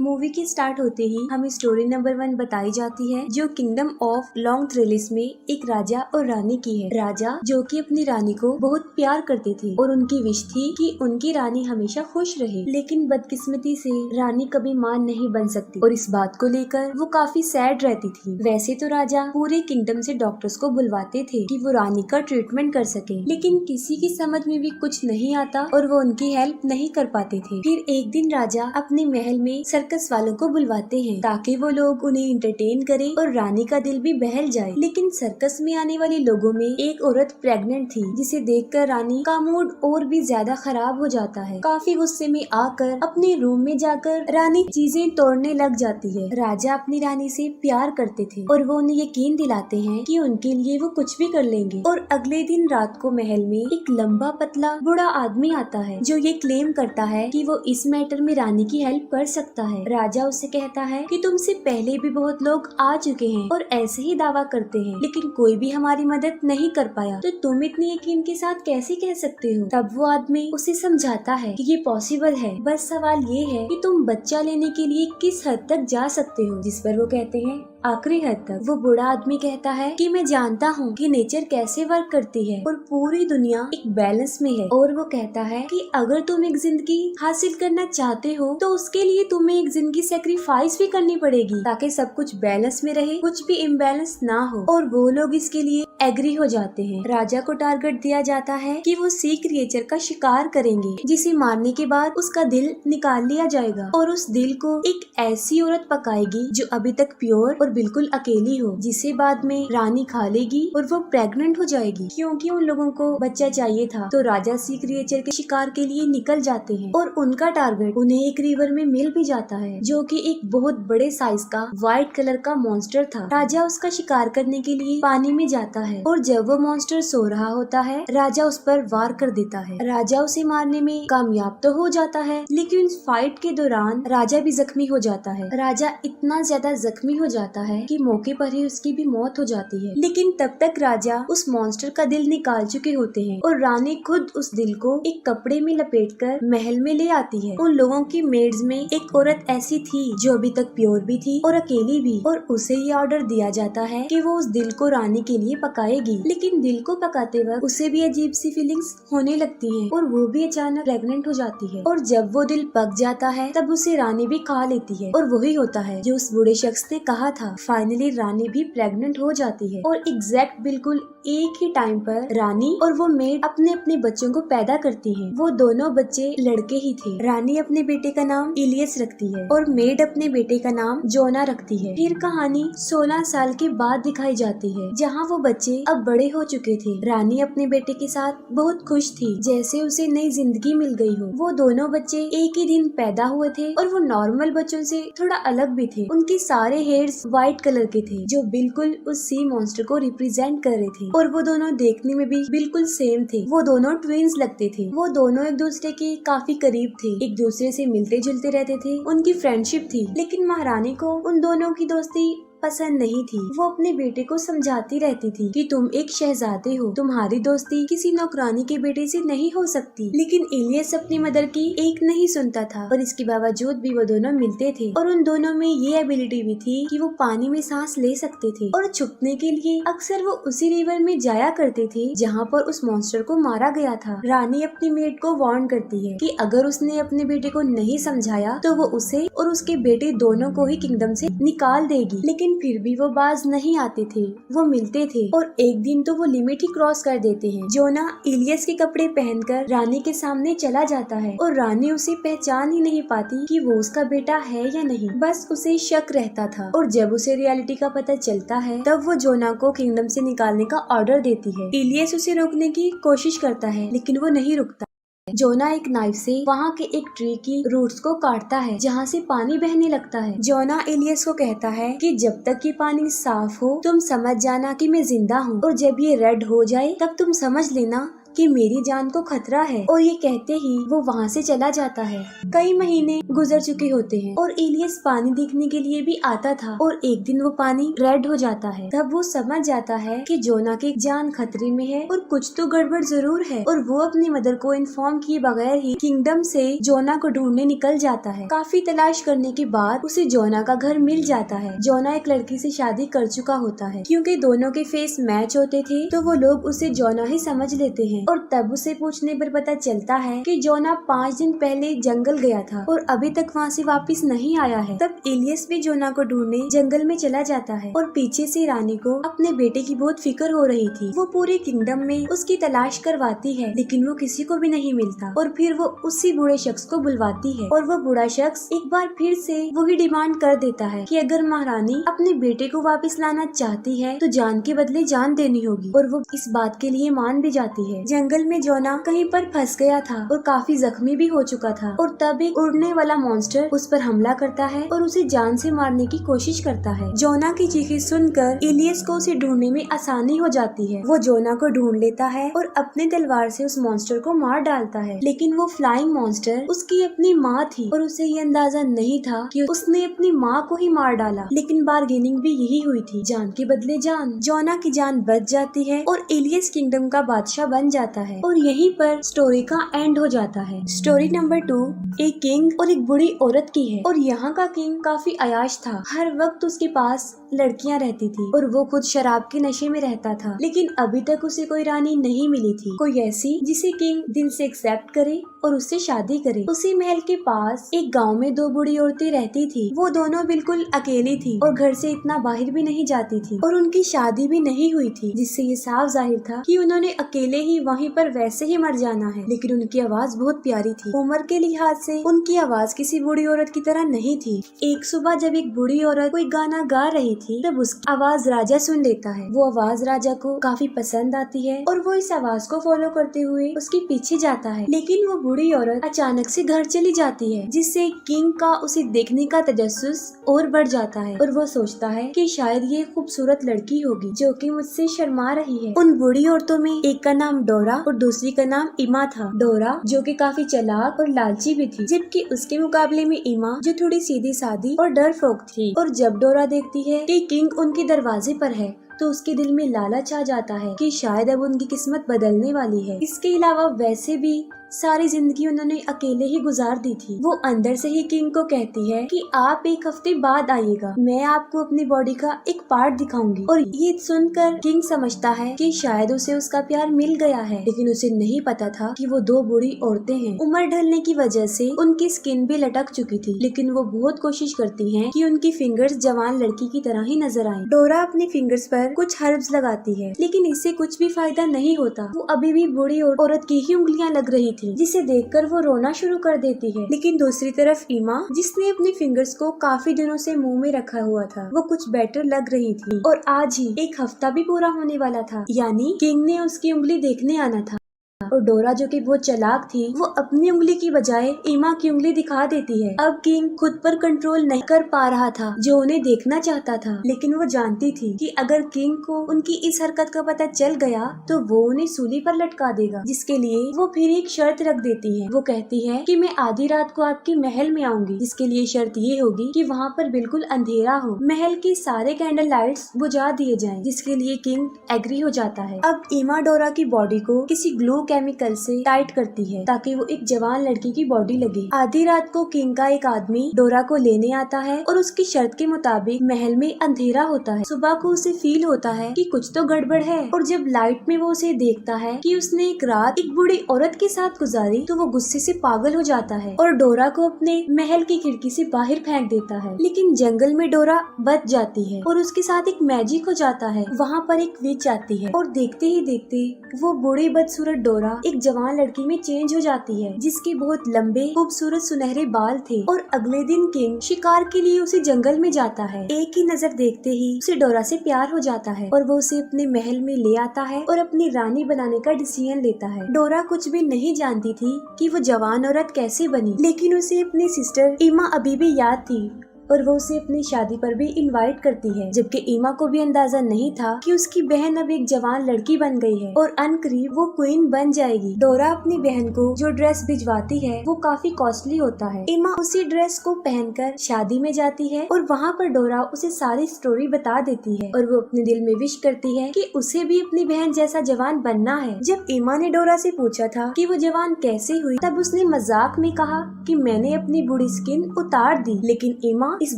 Movie के start होते ही हमें स्टोरी नंबर 1 बताई जाती है, जो किंगडम ऑफ लॉन्ग थ्रेलिस में एक राजा और रानी की है। राजा जो कि अपनी रानी को बहुत प्यार करते थे और उनकी विश थी कि उनकी रानी हमेशा खुश रहे, लेकिन बदकिस्मती से रानी कभी मां नहीं बन सकती और इस बात को लेकर वो काफी सैड रहती थी। वैसे तो राजा पूरे किंगडम से डॉक्टर्स को बुलवाते थे कि वो रानी का ट्रीटमेंट कर सके, लेकिन किसी की समझ में भी कुछ नहीं आता और वो उनकी हेल्प नहीं कर पाते थे। फिर एक दिन राजा अपने महल में सर्कस वालों को बुलवाते हैं ताकि वो लोग उन्हें इंटरटेन करें और रानी का दिल भी बहल जाए। लेकिन सर्कस में आने वाले लोगों में एक औरत प्रेग्नेंट थी, जिसे देखकर रानी का मूड और भी ज्यादा खराब हो जाता है। काफी गुस्से में आकर अपने रूम में जाकर रानी चीजें तोड़ने लग जाती है। राजा अपनी रानी से प्यार करते थे और वो उन्हें यकीन दिलाते हैं कि उनके लिए वो कुछ भी कर लेंगे। और अगले दिन रात को महल में एक लंबा पतला बूढ़ा आदमी आता है जो ये क्लेम करता है कि वो इस मैटर में रानी की हेल्प कर सकता है। राजा उससे कहता है कि तुमसे पहले भी बहुत लोग आ चुके हैं और ऐसे ही दावा करते हैं, लेकिन कोई भी हमारी मदद नहीं कर पाया, तो तुम इतने यकीन के साथ कैसे कह सकते हो। तब वो आदमी उसे समझाता है कि ये पॉसिबल है, बस सवाल ये है कि तुम बच्चा लेने के लिए किस हद तक जा सकते हो। जिस पर वो कहते हैं आखिरी हद तक। वो बूढ़ा आदमी कहता है कि मैं जानता हूँ कि नेचर कैसे वर्क करती है और पूरी दुनिया एक बैलेंस में है। और वो कहता है कि अगर तुम एक जिंदगी हासिल करना चाहते हो तो उसके लिए तुम्हें एक जिंदगी सेक्रीफाइस भी करनी पड़ेगी ताकि सब कुछ बैलेंस में रहे, कुछ भी इम्बैलेंस ना हो। और वो लोग इसके लिए एग्री हो जाते हैं। राजा को टारगेट दिया जाता है कि वो सी क्रिएचर का शिकार करेंगे, जिसे मारने के बाद उसका दिल निकाल लिया जाएगा और उस दिल को एक ऐसी औरत पकाएगी जो अभी तक प्योर और बिल्कुल अकेली हो, जिसे बाद में रानी खा लेगी और वो प्रेग्नेंट हो जाएगी। क्योंकि उन लोगों को बच्चा चाहिए था तो राजा सी क्रिएचर के शिकार के लिए निकल जाते हैं और उनका टारगेट उन्हें एक रिवर में मिल भी जाता है, जो कि एक बहुत बड़े साइज का व्हाइट कलर का मॉन्स्टर था। राजा उसका शिकार करने के लिए पानी में जाता है और जब वो मॉन्स्टर सो रहा होता है, राजा उस पर वार कर देता है। राजा उसे मारने में कामयाब तो हो जाता है, लेकिन उस फाइट के दौरान राजा भी जख्मी हो जाता है। राजा इतना ज्यादा जख्मी हो जाता है कि मौके पर ही उसकी भी मौत हो जाती है। लेकिन तब तक राजा उस मॉन्स्टर का दिल निकाल चुके होते हैं और रानी खुद उस दिल को एक कपड़े में लपेटकर महल में ले आती है। उन लोगों की मेड्स में एक औरत ऐसी थी जो अभी तक प्योर भी थी और अकेली भी, और उसे ये ऑर्डर दिया जाता है कि वो उस दिल को रानी के लिए पकाएगी। लेकिन दिल को पकाते वक्त उसे भी अजीब सी फीलिंग्स होने लगती है और वो भी अचानक प्रेग्नेंट हो जाती है। और जब वो दिल पक जाता है तब उसे रानी भी खा लेती है और वही होता है जो उस बूढ़े शख्स ने कहा था। फाइनली रानी भी प्रेग्नेंट हो जाती है और एग्जैक्ट बिल्कुल एक ही टाइम पर रानी और वो मेड अपने अपने बच्चों को पैदा करती है। वो दोनों बच्चे लड़के ही थे। रानी अपने बेटे का नाम इलियस रखती है और मेड अपने बेटे का नाम जोना रखती है। फिर कहानी 16 साल के बाद दिखाई जाती है, जहाँ वो बच्चे अब बड़े हो चुके थे। रानी अपने बेटे के साथ बहुत खुश थी, जैसे उसे नई जिंदगी मिल गई हो। वो दोनों बच्चे एक ही दिन पैदा हुए थे और वो नॉर्मल बच्चों से थोड़ा अलग भी थे। उनके सारे हेयर्स व्हाइट कलर के थे, जो बिल्कुल उस सी मॉन्स्टर को रिप्रेजेंट कर रहे थे, और वो दोनों देखने में भी बिल्कुल सेम थे। वो दोनों ट्विंस लगते थे। वो दोनों एक दूसरे के काफी करीब थे, एक दूसरे से मिलते जुलते रहते थे, उनकी फ्रेंडशिप थी। लेकिन महारानी को उन दोनों की दोस्ती पसंद नहीं थी। वो अपने बेटे को समझाती रहती थी कि तुम एक शहजादे हो, तुम्हारी दोस्ती किसी नौकरानी के बेटे से नहीं हो सकती। लेकिन इलियस अपनी मदर की एक नहीं सुनता था और इसके बावजूद भी वो दोनों मिलते थे। और उन दोनों में ये एबिलिटी भी थी कि वो पानी में सांस ले सकते थे और छुपने के लिए अक्सर वो उसी रिवर में जाया करते थे जहाँ पर उस मॉन्स्टर को मारा गया था। रानी अपनी मेड को वार्न करती है कि अगर उसने अपने बेटे को नहीं समझाया तो वो उसे और उसके बेटे दोनों को ही किंगडम से निकाल देगी। लेकिन फिर भी वो बाज नहीं आते थे। वो मिलते थे और एक दिन तो वो लिमिट ही क्रॉस कर देते हैं। जोना इलियस के कपड़े पहनकर रानी के सामने चला जाता है और रानी उसे पहचान ही नहीं पाती कि वो उसका बेटा है या नहीं, बस उसे शक रहता था। और जब उसे रियलिटी का पता चलता है तब वो जोना को किंगडम से निकालने का ऑर्डर देती है। इलियस उसे रोकने की कोशिश करता है लेकिन वो नहीं रुकता। जोना एक नाइफ से वहाँ के एक ट्री की रूट्स को काटता है जहाँ से पानी बहने लगता है। जोना इलियस को कहता है कि जब तक ये पानी साफ हो तुम समझ जाना कि मैं जिंदा हूँ, और जब ये रेड हो जाए तब तुम समझ लेना कि मेरी जान को खतरा है, और ये कहते ही वो वहाँ से चला जाता है। कई महीने गुजर चुके होते हैं और इलियस पानी देखने के लिए भी आता था, और एक दिन वो पानी रेड हो जाता है। तब वो समझ जाता है कि जोना की जान खतरे में है और कुछ तो गड़बड़ जरूर है, और वो अपनी मदर को इन्फॉर्म किए बगैर ही किंगडम से जोना को ढूंढने निकल जाता है। काफी तलाश करने के बाद उसे जोना का घर मिल जाता है। जोना एक लड़की से शादी कर चुका होता है। क्योंकि दोनों के फेस मैच होते थे तो वो लोग उसे जोना ही समझ लेते हैं, और तब उसे पूछने पर पता चलता है कि जोना 5 दिन पहले जंगल गया था और अभी तक वहाँ से वापस नहीं आया है। तब इलियस भी जोना को ढूंढने जंगल में चला जाता है, और पीछे से रानी को अपने बेटे की बहुत फिक्र हो रही थी। वो पूरे किंगडम में उसकी तलाश करवाती है, लेकिन वो किसी को भी नहीं मिलता, और फिर वो उसी बूढ़े शख्स को बुलवाती है, और वो बूढ़ा शख्स एक बार फिर से वही डिमांड कर देता है कि अगर महारानी अपने बेटे को वापस लाना चाहती है तो जान के बदले जान देनी होगी, और वो इस बात के लिए मान भी जाती है। जंगल में जोना कहीं पर फंस गया था और काफी जख्मी भी हो चुका था, और तब एक उड़ने वाला मॉन्स्टर उस पर हमला करता है और उसे जान से मारने की कोशिश करता है। जोना की चीखें सुनकर इलियस को उसे ढूंढने में आसानी हो जाती है। वो जोना को ढूंढ लेता है और अपने तलवार से उस मॉन्स्टर को मार डालता है, लेकिन वो फ्लाइंग मॉन्स्टर उसकी अपनी माँ थी, और उसे ये अंदाजा नहीं था कि उसने अपनी माँ को ही मार डाला। लेकिन बार्गेनिंग भी यही हुई थी, जान के बदले जान। जोना की जान बच जाती है और इलियस किंगडम का बादशाह बन जाता है, और यहीं पर स्टोरी का एंड हो जाता है। स्टोरी नंबर 2 एक किंग और एक बूढ़ी औरत की है, और यहाँ का किंग काफी अयाश था। हर वक्त उसके पास लड़कियां रहती थी और वो खुद शराब के नशे में रहता था, लेकिन अभी तक उसे कोई रानी नहीं मिली थी, कोई ऐसी जिसे किंग दिल से एक्सेप्ट करे और उससे शादी करे। उसी महल के पास एक गांव में 2 बूढ़ी औरतें रहती थी। वो दोनों बिल्कुल अकेली थी और घर से इतना बाहर भी नहीं जाती थी, और उनकी शादी भी नहीं हुई थी, जिससे ये साफ जाहिर था कि उन्होंने अकेले ही वहीं पर वैसे ही मर जाना है। लेकिन उनकी आवाज बहुत प्यारी थी। उम्र के लिहाज से उनकी आवाज किसी बूढ़ी औरत की तरह नहीं थी। एक सुबह जब एक बूढ़ी औरत कोई गाना गा रही थी, तब उसकी आवाज राजा सुन लेता है। वो आवाज राजा को काफी पसंद आती है और वो इस आवाज को फॉलो करते हुए उसके पीछे जाता है। लेकिन वो बूढ़ी औरत अचानक से घर चली जाती है, जिससे किंग का उसे देखने का तजस्सुस और बढ़ जाता है, और वो सोचता है कि शायद ये खूबसूरत लड़की होगी जो कि मुझसे शर्मा रही है। उन बूढ़ी औरतों में एक का नाम डोरा और दूसरी का नाम इमा था। डोरा जो कि काफी चालाक और लालची भी थी, जबकि उसके मुकाबले में इमा जो थोड़ी सीधी सादी और डरपोक थी। और जब डोरा देखती है कि किंग उनके दरवाजे पर है, तो उसके दिल में लालच आ जाता है कि शायद अब उनकी किस्मत बदलने वाली है। इसके अलावा वैसे भी सारी जिंदगी उन्होंने अकेले ही गुजार दी थी। वो अंदर से ही किंग को कहती है कि आप 1 हफ्ते बाद आइएगा, मैं आपको अपनी बॉडी का एक पार्ट दिखाऊंगी। और ये सुनकर किंग समझता है कि शायद उसे उसका प्यार मिल गया है, लेकिन उसे नहीं पता था कि वो 2 बूढ़ी औरतें हैं। उम्र ढलने की वजह से उनकी स्किन भी लटक चुकी थी, लेकिन वो बहुत कोशिश करती हैं कि उनकी फिंगर्स जवान लड़की की तरह ही नजर आएं। डोरा अपनी फिंगर्स पर कुछ हर्ब्स लगाती है, लेकिन इससे कुछ भी फायदा नहीं होता। वो अभी भी बूढ़ी औरत की ही उंगलियां लग रही थी, जिसे देखकर वो रोना शुरू कर देती है। लेकिन दूसरी तरफ इमा, जिसने अपनी फिंगर्स को काफी दिनों से मुंह में रखा हुआ था, वो कुछ बेटर लग रही थी। और आज ही 1 हफ्ता भी पूरा होने वाला था, यानी किंग ने उसकी उंगली देखने आना था। और डोरा जो कि बहुत चालाक थी, वो अपनी उंगली की बजाय इमा की उंगली दिखा देती है। अब किंग खुद पर कंट्रोल नहीं कर पा रहा था, जो उन्हें देखना चाहता था, लेकिन वो जानती थी कि अगर किंग को उनकी इस हरकत का पता चल गया तो वो उन्हें सूली पर लटका देगा, जिसके लिए वो फिर एक शर्त रख देती है। वो कहती है कि मैं आधी रात को आपके महल में आऊंगी, जिसके लिए शर्त ये होगी कि वहाँ पर बिल्कुल अंधेरा हो, महल के सारे कैंडल लाइट्स बुझा दिए जाएं, जिसके लिए किंग एग्री हो जाता है। अब इमा डोरा की बॉडी को किसी ग्लू केमिकल से टाइट करती है ताकि वो एक जवान लड़की की बॉडी लगे। आधी रात को किंग का एक आदमी डोरा को लेने आता है और उसकी शर्त के मुताबिक महल में अंधेरा होता है। सुबह को उसे फील होता है कि कुछ तो गड़बड़ है, और जब लाइट में वो उसे देखता है कि उसने एक रात एक बूढ़ी औरत के साथ गुजारी, तो वो गुस्से से पागल हो जाता है और डोरा को अपने महल की खिड़की से बाहर फेंक देता है। लेकिन जंगल में डोरा बच जाती है और उसके साथ एक मैजिक हो जाता है। वहाँ पर एक विच आती है और देखते ही देखते वो बूढ़ी बदसूरत डोरा एक जवान लड़की में चेंज हो जाती है, जिसके बहुत लंबे खूबसूरत सुनहरे बाल थे। और अगले दिन किंग शिकार के लिए उसे जंगल में जाता है। एक ही नजर देखते ही उसे डोरा से प्यार हो जाता है और वो उसे अपने महल में ले आता है और अपनी रानी बनाने का डिसीजन लेता है। डोरा कुछ भी नहीं जानती थी कि वो जवान औरत कैसे बनी, लेकिन उसे अपनी सिस्टर इमा अभी भी याद थी और वो उसे अपनी शादी पर भी इनवाइट करती है, जबकि ईमा को भी अंदाजा नहीं था कि उसकी बहन अब एक जवान लड़की बन गई है और अनकरीब वो क्वीन बन जाएगी। डोरा अपनी बहन को जो ड्रेस भिजवाती है वो काफी कॉस्टली होता है। ईमा उसी ड्रेस को पहनकर शादी में जाती है और वहाँ पर डोरा उसे सारी स्टोरी बता देती है और वो अपने दिल में विश करती है कि उसे भी अपनी बहन जैसा जवान बनना है। जब ईमा ने डोरा से पूछा था कि वो जवान कैसे हुई, तब उसने मजाक में कहा कि मैंने अपनी बूढ़ी स्किन उतार दी, लेकिन ईमा इस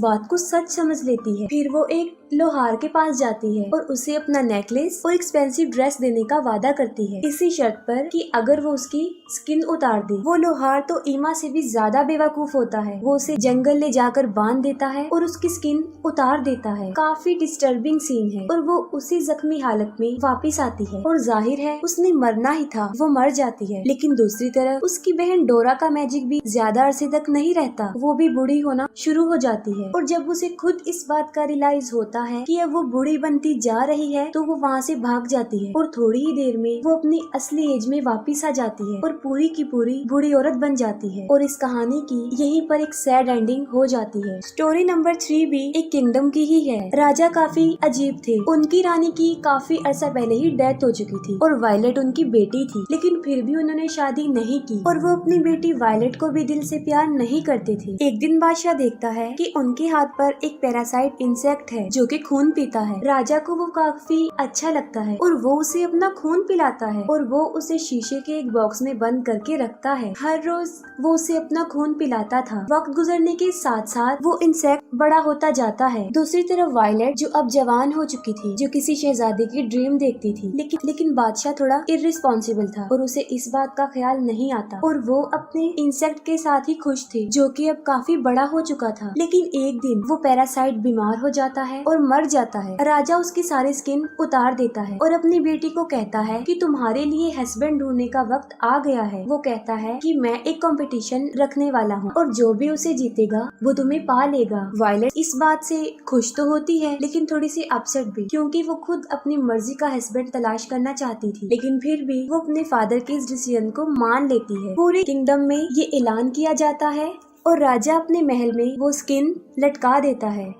बात को सच समझ लेती है। फिर वो एक लोहार के पास जाती है और उसे अपना नेकलेस और एक्सपेंसिव ड्रेस देने का वादा करती है, इसी शर्त पर कि अगर वो उसकी स्किन उतार दे। वो लोहार तो ईमा से भी ज्यादा बेवकूफ होता है। वो उसे जंगल ले जाकर बांध देता है और उसकी स्किन उतार देता है। काफी डिस्टर्बिंग सीन है और वो उसी जख्मी हालत में वापस आती है और जाहिर है उसने मरना ही था, वो मर जाती है। लेकिन दूसरी तरफ उसकी बहन डोरा का मैजिक भी ज्यादा अरसे तक नहीं रहता, वो भी बूढ़ी होना शुरू हो जाती है और जब उसे खुद इस बात का रियलाइज होता है कि अब वो बूढ़ी बनती जा रही है तो वो वहाँ से भाग जाती है और थोड़ी ही देर में वो अपनी असली एज में वापस आ जाती है और पूरी की पूरी बूढ़ी औरत बन जाती है। और इस कहानी की यहीं पर एक सैड एंडिंग हो जाती है। स्टोरी नंबर 3 भी एक किंगडम की ही है। राजा काफी अजीब थे। उनकी रानी की काफी अरसा पहले ही डेथ हो चुकी थी और वायलेट उनकी बेटी थी, लेकिन फिर भी उन्होंने शादी नहीं की और वो अपनी बेटी वायलेट को भी दिल से प्यार नहीं करते थे। एक दिन बादशाह देखता है कि उनके हाथ पर एक पैरासाइट इंसेक्ट है जो कि खून पीता है। राजा को वो काफी अच्छा लगता है और वो उसे अपना खून पिलाता है और वो उसे शीशे के एक बॉक्स में बंद करके रखता है। हर रोज वो उसे अपना खून पिलाता था। वक्त गुजरने के साथ साथ वो इंसेक्ट बड़ा होता जाता है। दूसरी तरफ वायलेट जो अब जवान हो चुकी थी, जो किसी शहजादे की ड्रीम देखती थी, लेकिन बादशाह थोड़ा इर्रिस्पॉन्सिबल था और उसे इस बात का ख्याल नहीं आता और वो अपने इंसेक्ट के साथ ही खुश थी जो कि अब काफी बड़ा हो चुका था। लेकिन एक दिन वो पैरासाइट बीमार हो जाता है और मर जाता है। राजा उसकी सारी स्किन उतार देता है और अपनी बेटी को कहता है कि तुम्हारे लिए हस्बैंड ढूंढने का वक्त आ गया है। वो कहता है कि मैं एक कंपटीशन रखने वाला हूँ और जो भी उसे जीतेगा वो तुम्हें पा लेगा। वायलेट इस बात से खुश तो होती है लेकिन थोड़ी सी अपसेट भी, क्योंकि वो खुद अपनी मर्जी का हस्बैंड तलाश करना चाहती थी, लेकिन फिर भी वो अपने फादर के इस डिसीजन को मान लेती है। पूरे किंगडम में ये ऐलान किया जाता है और राजा अपने महल में वो स्किन लटका देता है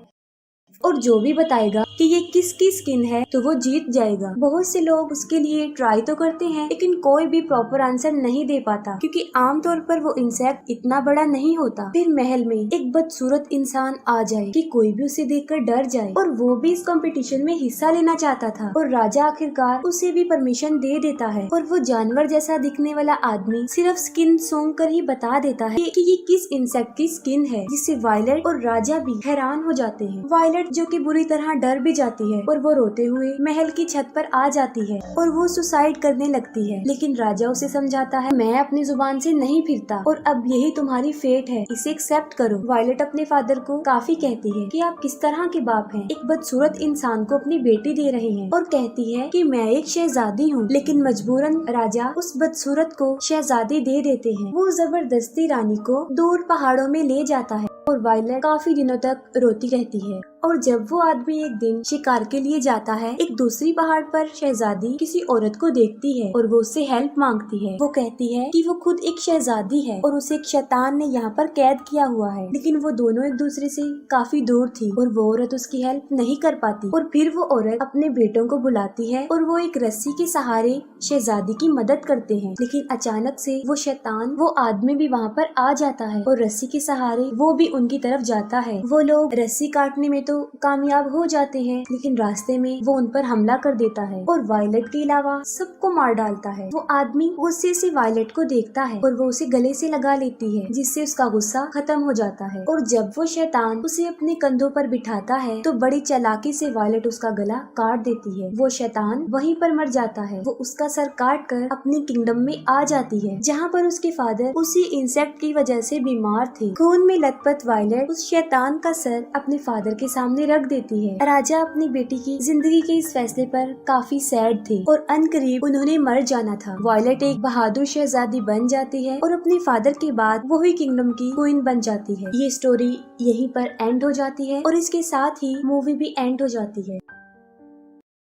और जो भी बताएगा कि ये किसकी स्किन है तो वो जीत जाएगा। बहुत से लोग उसके लिए ट्राई तो करते हैं लेकिन कोई भी प्रॉपर आंसर नहीं दे पाता, क्योंकि आमतौर पर वो इंसेक्ट इतना बड़ा नहीं होता। फिर महल में एक बदसूरत इंसान आ जाए कि कोई भी उसे देखकर डर जाए और वो भी इस कंपटीशन में हिस्सा लेना चाहता था और राजा आखिरकार उसे भी परमिशन दे देता है और वो जानवर जैसा दिखने वाला आदमी सिर्फ स्किन सूंघ कर ही बता देता है कि ये किस इंसेक्ट की स्किन है, जिससे वायलेट और राजा भी हैरान हो जाते हैं। वायलेट जो कि बुरी तरह डर भी जाती है और वो रोते हुए महल की छत पर आ जाती है और वो सुसाइड करने लगती है, लेकिन राजा उसे समझाता है मैं अपनी जुबान से नहीं फिरता और अब यही तुम्हारी फेट है, इसे एक्सेप्ट करो। वायलेट अपने फादर को काफी कहती है कि आप किस तरह के बाप हैं, एक बदसूरत इंसान को अपनी बेटी दे रहे हैं, और कहती है कि मैं एक शहजादी हूँ, लेकिन मजबूरन राजा उस बदसूरत को शहजादी दे देते हैं। वो जबरदस्ती रानी को दूर पहाड़ों में ले जाता है और वायलेट काफी दिनों तक रोती रहती है। और जब वो आदमी एक दिन शिकार के लिए जाता है, एक दूसरी पहाड़ पर शहजादी किसी औरत को देखती है और वो उससे हेल्प मांगती है। वो कहती है कि वो खुद एक शहजादी है और उसे एक शैतान ने यहाँ पर कैद किया हुआ है, लेकिन वो दोनों एक दूसरे से काफी दूर थी और वो औरत उसकी हेल्प नहीं कर पाती। और फिर वो औरत अपने बेटों को बुलाती है और वो एक रस्सी के सहारे शहजादी की मदद करते हैं, लेकिन अचानक से वो शैतान, वो आदमी भी वहाँ पर आ जाता है और रस्सी के सहारे वो भी उनकी तरफ जाता है। वो लोग रस्सी काटने में तो कामयाब हो जाते हैं, लेकिन रास्ते में वो उन पर हमला कर देता है और वायलेट के अलावा सबको मार डालता है। वो आदमी गुस्से से वायलेट को देखता है और वो उसे गले से लगा लेती है, जिससे उसका गुस्सा खत्म हो जाता है। और जब वो शैतान उसे अपने कंधों पर बिठाता है तो बड़ी चालाकी से वायलेट उसका गला काट देती है। वो शैतान वहीं पर मर जाता है। वो उसका सर काट कर अपनी किंगडम में आ जाती है, जहाँ पर उसके फादर उसी इंसेक्ट की वजह से बीमार थे। खून में लथपथ वायलेट उस शैतान का सर अपने फादर के सामने रख देती है। राजा अपनी बेटी की जिंदगी के इस फैसले पर काफी सैड थे और अनकरीब उन्होंने मर जाना था। वायलेट एक बहादुर शहजादी बन जाती है और अपने फादर के बाद वो ही किंगडम की क्वीन बन जाती है। ये स्टोरी यहीं पर एंड हो जाती है और इसके साथ ही मूवी भी एंड हो जाती है।